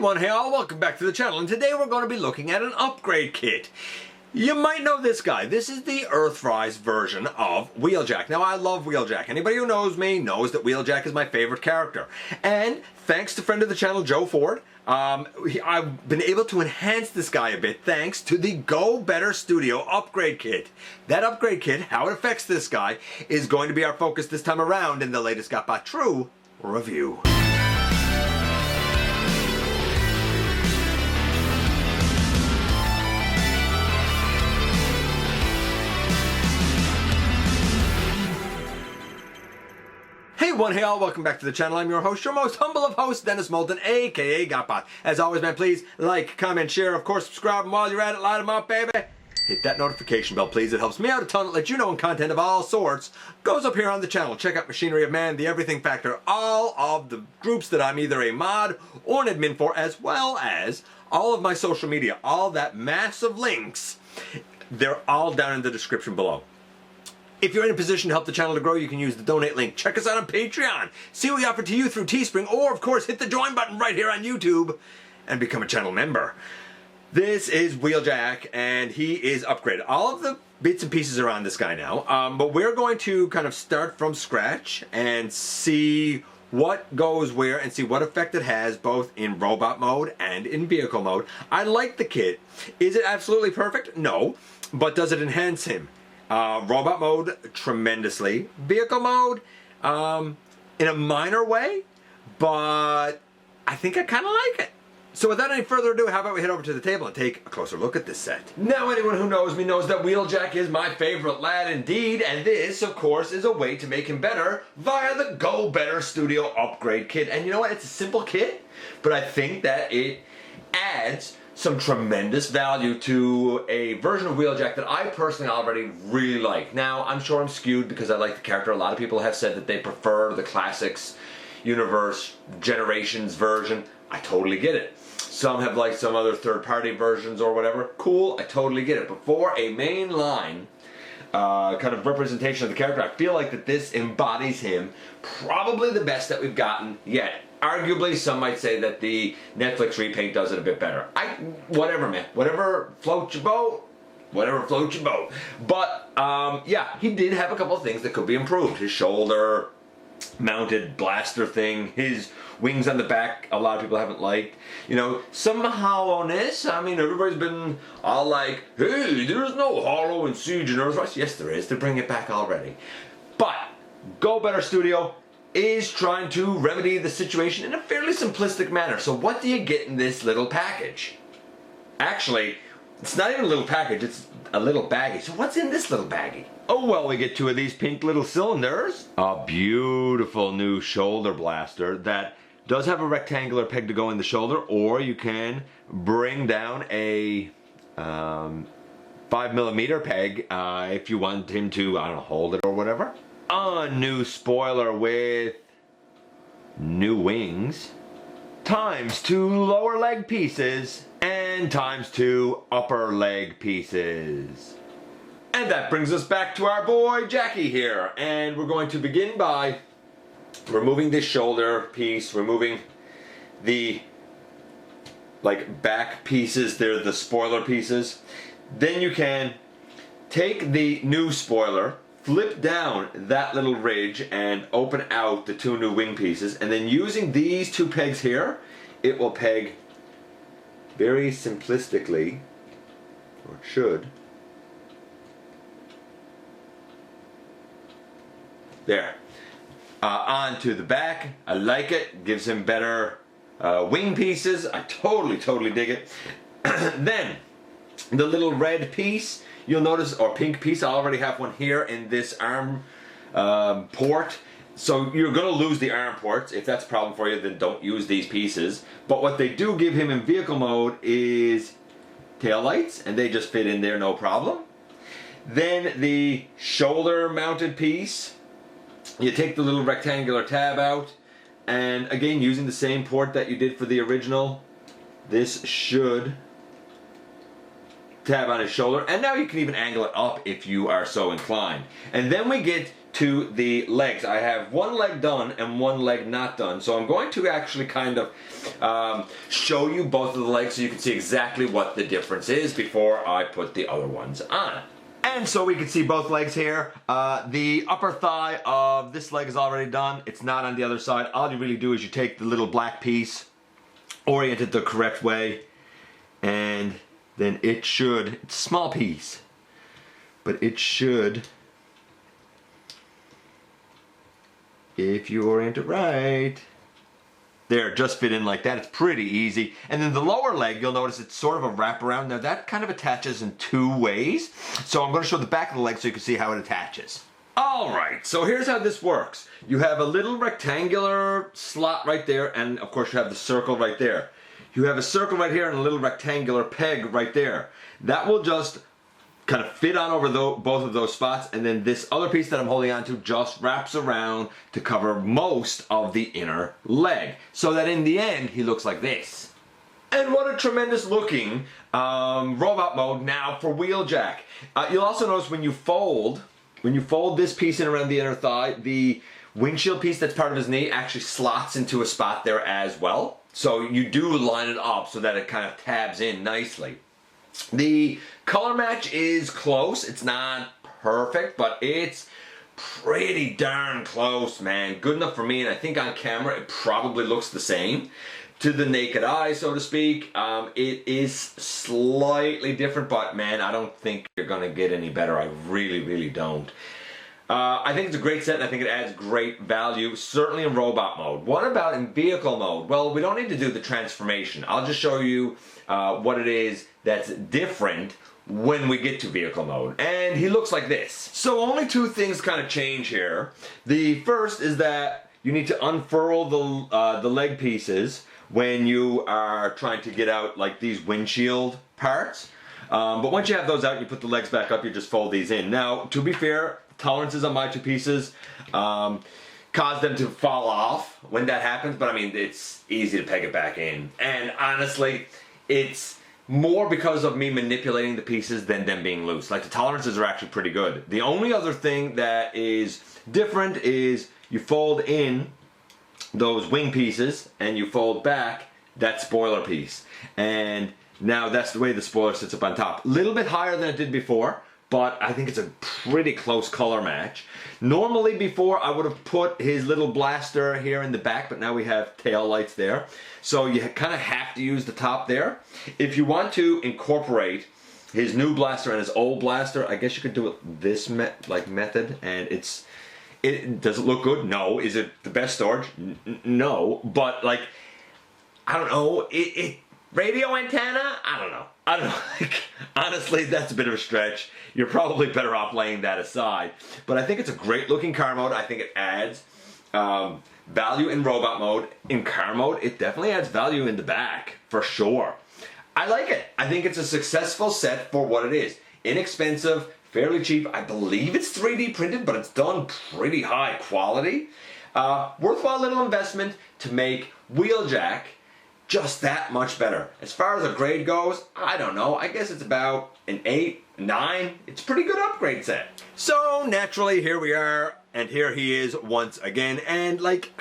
Hey all, welcome back to the channel, and today we're going to be looking at an upgrade kit. You might know this guy. This is the Earthrise version of Wheeljack. Now, I love Wheeljack. Anybody who knows me knows that Wheeljack is my favorite character. And thanks to friend of the channel, Joe Ford, I've been able to enhance this guy a bit thanks to the Go Better Studio upgrade kit. That upgrade kit, how it affects this guy, is going to be our focus this time around in the latest GotBot True review. Hey all, welcome back to the channel. I'm your host, your most humble of hosts, Dennis Moulton, aka GotBot. As always, man, please like, comment, share, of course, subscribe, and while you're at it, light them up, baby. Hit that notification bell, please. It helps me out a ton. It lets you know when content of all sorts goes up here on the channel. Check out Machinery of Man, The Everything Factor, all of the groups that I'm either a mod or an admin for, as well as all of my social media. All that massive links, they're all down in the description below. If you're in a position to help the channel to grow, you can use the donate link. Check us out on Patreon. See what we offer to you through Teespring, or of course hit the join button right here on YouTube and become a channel member. This is Wheeljack, and he is upgraded. All of the bits and pieces are on this guy now, but we're going to kind of start from scratch and see what goes where and see what effect it has both in robot mode and in vehicle mode. I like the kit. Is it absolutely perfect? No. But does it enhance him? Robot mode, tremendously. Vehicle mode, in a minor way, but I think I kind of like it. So without any further ado, how about we head over to the table and take a closer look at this set. Now, anyone who knows me knows that Wheeljack is my favorite lad indeed, and this, of course, is a way to make him better via the Go Better Studio upgrade kit. And you know what? It's a simple kit, but I think that it adds some tremendous value to a version of Wheeljack that I personally already really like. Now, I'm sure I'm skewed because I like the character. A lot of people have said that they prefer the Classics Universe Generations version. I totally get it. Some have liked some other third-party versions or whatever. Cool, I totally get it. But for a mainline kind of representation of the character, I feel like that this embodies him probably the best that we've gotten yet. Arguably, some might say that the Netflix repaint does it a bit better. Whatever, man. Whatever floats your boat. Whatever floats your boat. But, yeah, he did have a couple of things that could be improved. His shoulder mounted blaster thing, his wings on the back, a lot of people haven't liked. You know, some hollowness. I mean, everybody's been all like, hey, there's no hollow in Siege and Earthrise. Yes, there is. They're bringing it back already. But Go Better Studio is trying to remedy the situation in a fairly simplistic manner. So what do you get in this little package? Actually, it's not even a little package, it's a little baggie. So what's in this little baggie? Oh, well, we get two of these pink little cylinders. A beautiful new shoulder blaster that does have a rectangular peg to go in the shoulder, or you can bring down a 5mm peg if you want him to, I don't know, hold it or whatever. A new spoiler with new wings, times 2 lower leg pieces, and times 2 upper leg pieces. And that brings us back to our boy Jackie here, and we're going to begin by removing this shoulder piece, removing the back pieces. They're the spoiler pieces. Then you can take the new spoiler, flip down that little ridge and open out the 2 new wing pieces, and then using these 2 pegs here, it will peg very simplistically, or it should, there, onto the back. I like it, gives him better wing pieces. I totally dig it. Then the little red piece, you'll notice, or pink piece, I already have one here in this arm port. So you're going to lose the arm ports. If that's a problem for you, then don't use these pieces. But what they do give him in vehicle mode is taillights, and they just fit in there no problem. Then the shoulder mounted piece, you take the little rectangular tab out, and again, using the same port that you did for the original, this should tab on his shoulder, and now you can even angle it up if you are so inclined. And then we get to the legs. I have one leg done and one leg not done. So I'm going to actually kind of show you both of the legs so you can see exactly what the difference is before I put the other ones on. And so we can see both legs here. The upper thigh of this leg is already done. It's not on the other side. All you really do is you take the little black piece, orient it the correct way, and then it should, it's a small piece, but it should, if you orient it right, there, just fit in like that. It's pretty easy. And then the lower leg, you'll notice it's sort of a wraparound. Now that kind of attaches in two ways. So I'm going to show the back of the leg so you can see how it attaches. Alright, so here's how this works. You have a little rectangular slot right there, and of course you have the circle right there. You have a circle right here and a little rectangular peg right there. That will just kind of fit on over both of those spots, and then this other piece that I'm holding on to just wraps around to cover most of the inner leg, so that in the end he looks like this. And what a tremendous looking robot mode now for Wheeljack. You'll also notice when you fold this piece in around the inner thigh, the windshield piece that's part of his knee actually slots into a spot there as well. So you do line it up so that it kind of tabs in nicely. The color match is close. It's not perfect, but it's pretty darn close, man. Good enough for me, and I think on camera it probably looks the same to the naked eye, so to speak. It is slightly different, but man, I don't think you're gonna get any better. I really, really don't. I think it's a great set, and I think it adds great value, certainly in robot mode. What about in vehicle mode? Well, we don't need to do the transformation. I'll just show you what it is that's different when we get to vehicle mode. And he looks like this. So only two things kind of change here. The first is that you need to unfurl the leg pieces when you are trying to get out like these windshield parts. But once you have those out, you put the legs back up, you just fold these in. Now, to be fair, tolerances on my two pieces cause them to fall off when that happens, but I mean, it's easy to peg it back in. And honestly, it's more because of me manipulating the pieces than them being loose. Like, the tolerances are actually pretty good. The only other thing that is different is you fold in those wing pieces and you fold back that spoiler piece. And now that's the way the spoiler sits up on top. A little bit higher than it did before, but I think it's a pretty close color match. Normally before I would have put his little blaster here in the back, but now we have tail lights there. So you kind of have to use the top there. If you want to incorporate his new blaster and his old blaster, I guess you could do it this method, and does it look good? No. Is it the best storage? No. But like, I don't know, radio antenna? I don't know. Like, honestly, that's a bit of a stretch. You're probably better off laying that aside. But I think it's a great looking car mode. I think it adds value in robot mode. In car mode, it definitely adds value in the back, for sure. I like it. I think it's a successful set for what it is. Inexpensive, fairly cheap. I believe it's 3D printed, but it's done pretty high quality. Worthwhile little investment to make Wheeljack just that much better. As far as a grade goes, I don't know. I guess it's about an 8, 9. It's a pretty good upgrade set. So naturally, here we are, and here he is once again. And like,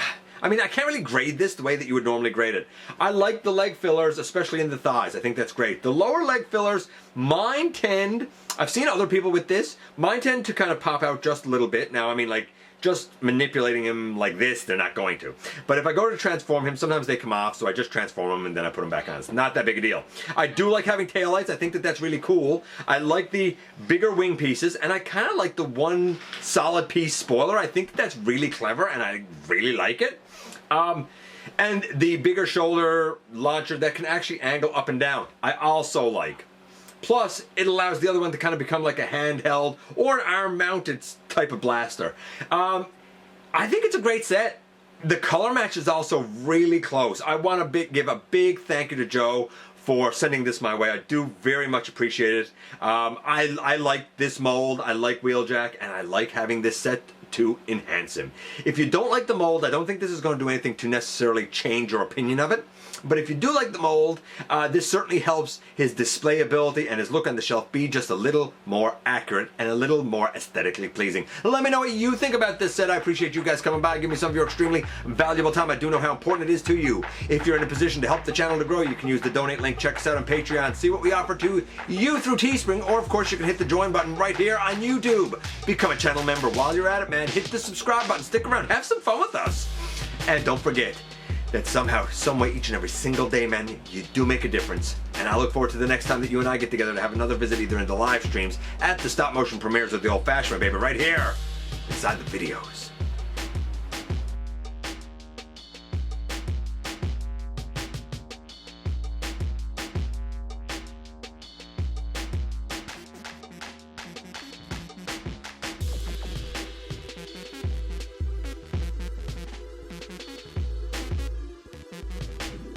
I mean, I can't really grade this the way that you would normally grade it. I like the leg fillers, especially in the thighs. I think that's great. The lower leg fillers, mine tend, I've seen other people with this, mine tend to kind of pop out just a little bit. Now, I mean, like, just manipulating him like this, they're not going to. But if I go to transform him, sometimes they come off, so I just transform him and then I put him back on. It's not that big a deal. I do like having taillights. I think that that's really cool. I like the bigger wing pieces, and I kind of like the one solid piece spoiler. I think that's really clever, and I really like it. And the bigger shoulder launcher that can actually angle up and down, I also like. Plus, it allows the other one to kind of become like a handheld or an arm-mounted type of blaster. I think it's a great set. The color match is also really close. I want to give a big thank you to Joe for sending this my way. I do very much appreciate it. I like this mold, I like Wheeljack, and I like having this set to enhance him. If you don't like the mold, I don't think this is going to do anything to necessarily change your opinion of it. But if you do like the mold, this certainly helps his display ability and his look on the shelf be just a little more accurate and a little more aesthetically pleasing. Let me know what you think about this set. I appreciate you guys coming by and giving me some of your extremely valuable time. I do know how important it is to you. If you're in a position to help the channel to grow, you can use the donate link. Check us out on Patreon. See what we offer to you through Teespring, or of course you can hit the join button right here on YouTube. Become a channel member. While you're at it, man, hit the subscribe button. Stick around. Have some fun with us. And don't forget that somehow, someway, each and every single day, man, you do make a difference. And I look forward to the next time that you and I get together to have another visit, either in the live streams, at the stop motion premieres, or the old fashioned way, baby, right here inside the videos.